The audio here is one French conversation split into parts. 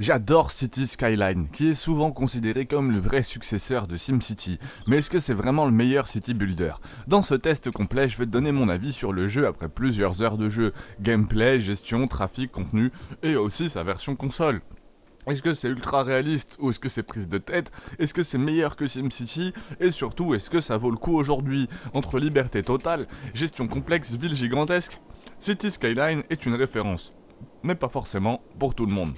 J'adore City Skyline, qui est souvent considéré comme le vrai successeur de SimCity, mais est-ce que c'est vraiment le meilleur city builder? Dans ce test complet, je vais te donner mon avis sur le jeu après plusieurs heures de jeu, gameplay, gestion, trafic, contenu, et aussi sa version console. Est-ce que c'est ultra réaliste ou est-ce que c'est prise de tête? Est-ce que c'est meilleur que SimCity? Et surtout, est-ce que ça vaut le coup aujourd'hui? Entre liberté totale, gestion complexe, ville gigantesque, City Skyline est une référence, mais pas forcément pour tout le monde.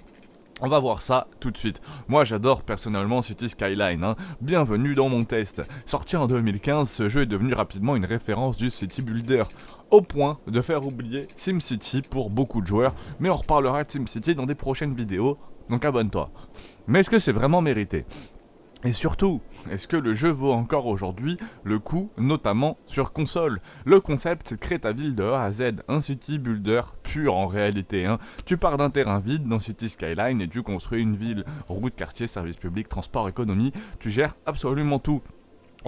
On va voir ça tout de suite. Moi j'adore personnellement City Skyline, hein. Bienvenue dans mon test. Sorti en 2015, ce jeu est devenu rapidement une référence du City Builder, au point de faire oublier SimCity pour beaucoup de joueurs, mais on reparlera de SimCity dans des prochaines vidéos, donc abonne-toi. Mais est-ce que c'est vraiment mérité? Et surtout, est-ce que le jeu vaut encore aujourd'hui le coup, notamment sur console? Le concept, c'est de créer ta ville de A à Z, un city builder pur en réalité, hein. Tu pars d'un terrain vide dans City Skyline et tu construis une ville, route, quartier, service public, transport, économie, tu gères absolument tout.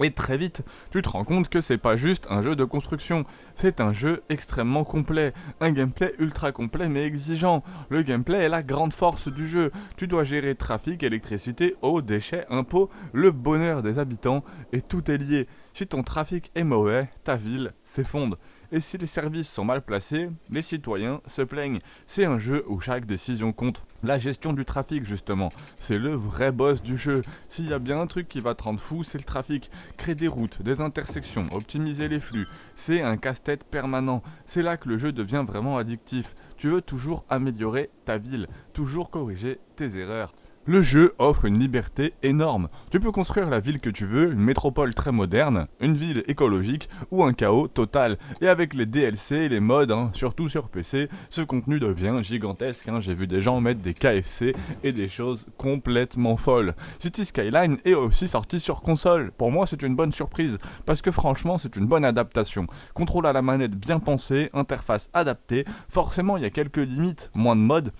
Et très vite, tu te rends compte que c'est pas juste un jeu de construction, c'est un jeu extrêmement complet, un gameplay ultra complet mais exigeant. Le gameplay est la grande force du jeu. Tu dois gérer trafic, électricité, eau, déchets, impôts, le bonheur des habitants, et tout est lié. Si ton trafic est mauvais, ta ville s'effondre. Et si les services sont mal placés, les citoyens se plaignent. C'est un jeu où chaque décision compte. La gestion du trafic, justement, c'est le vrai boss du jeu. S'il y a bien un truc qui va te rendre fou, c'est le trafic. Créer des routes, des intersections, optimiser les flux, c'est un casse-tête permanent. C'est là que le jeu devient vraiment addictif. Tu veux toujours améliorer ta ville, toujours corriger tes erreurs. Le jeu offre une liberté énorme. Tu peux construire la ville que tu veux, une métropole très moderne, une ville écologique ou un chaos total. Et avec les DLC et les mods, hein, surtout sur PC, ce contenu devient gigantesque, hein. J'ai vu des gens mettre des KFC et des choses complètement folles. City Skyline est aussi sorti sur console. Pour moi, c'est une bonne surprise, parce que franchement, c'est une bonne adaptation. Contrôle à la manette bien pensé, interface adaptée. Forcément, il y a quelques limites, moins de mods,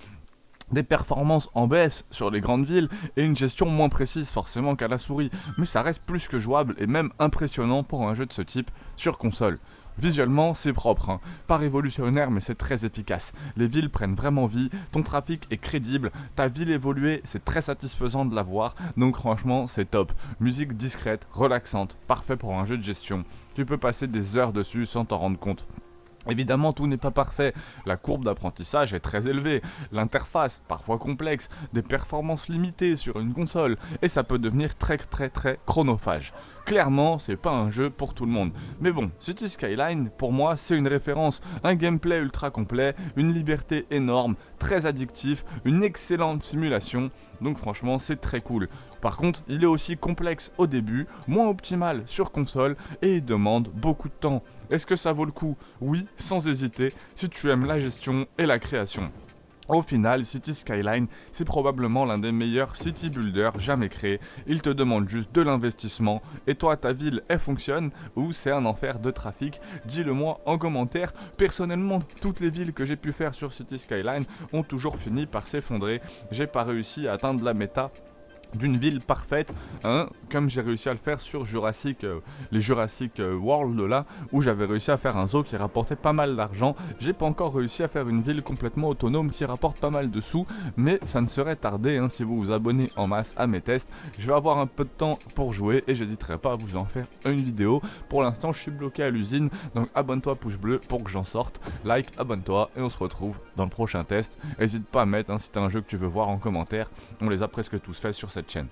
des performances en baisse sur les grandes villes et une gestion moins précise forcément qu'à la souris, mais ça reste plus que jouable et même impressionnant pour un jeu de ce type sur console. Visuellement, c'est propre, hein. Pas révolutionnaire, mais c'est très efficace. Les villes prennent vraiment vie, ton trafic est crédible, ta ville évoluée, c'est très satisfaisant de la voir, donc franchement, c'est top. Musique discrète, relaxante, parfait pour un jeu de gestion. Tu peux passer des heures dessus sans t'en rendre compte. Évidemment, tout n'est pas parfait. La courbe d'apprentissage est très élevée, l'interface parfois complexe, des performances limitées sur une console, et ça peut devenir très chronophage. Clairement, c'est pas un jeu pour tout le monde. Mais bon, City Skyline, pour moi, c'est une référence. Un gameplay ultra complet, une liberté énorme, très addictif, une excellente simulation. Donc franchement, c'est très cool. Par contre, il est aussi complexe au début, moins optimal sur console, et il demande beaucoup de temps. Est-ce que ça vaut le coup? Oui, sans hésiter, si tu aimes la gestion et la création. Au final, City Skyline, c'est probablement l'un des meilleurs city builders jamais créés. Il te demande juste de l'investissement. Et toi, ta ville, elle fonctionne ou c'est un enfer de trafic? Dis-le moi en commentaire. Personnellement, toutes les villes que j'ai pu faire sur City Skyline ont toujours fini par s'effondrer. J'ai pas réussi à atteindre la méta d'une ville parfaite, hein, comme j'ai réussi à le faire sur les Jurassic World là, où j'avais réussi à faire un zoo qui rapportait pas mal d'argent. J'ai pas encore réussi à faire une ville complètement autonome qui rapporte pas mal de sous, mais ça ne serait tardé, hein, si vous vous abonnez en masse à mes tests. Je vais avoir un peu de temps pour jouer et j'hésiterai pas à vous en faire une vidéo. Pour l'instant, je suis bloqué à l'usine, donc abonne-toi pouce bleu pour que j'en sorte. Like, abonne-toi et on se retrouve dans le prochain test. N'hésite pas à mettre, hein, si t'as un jeu que tu veux voir en commentaire. On les a presque tous faits sur cette chaîne.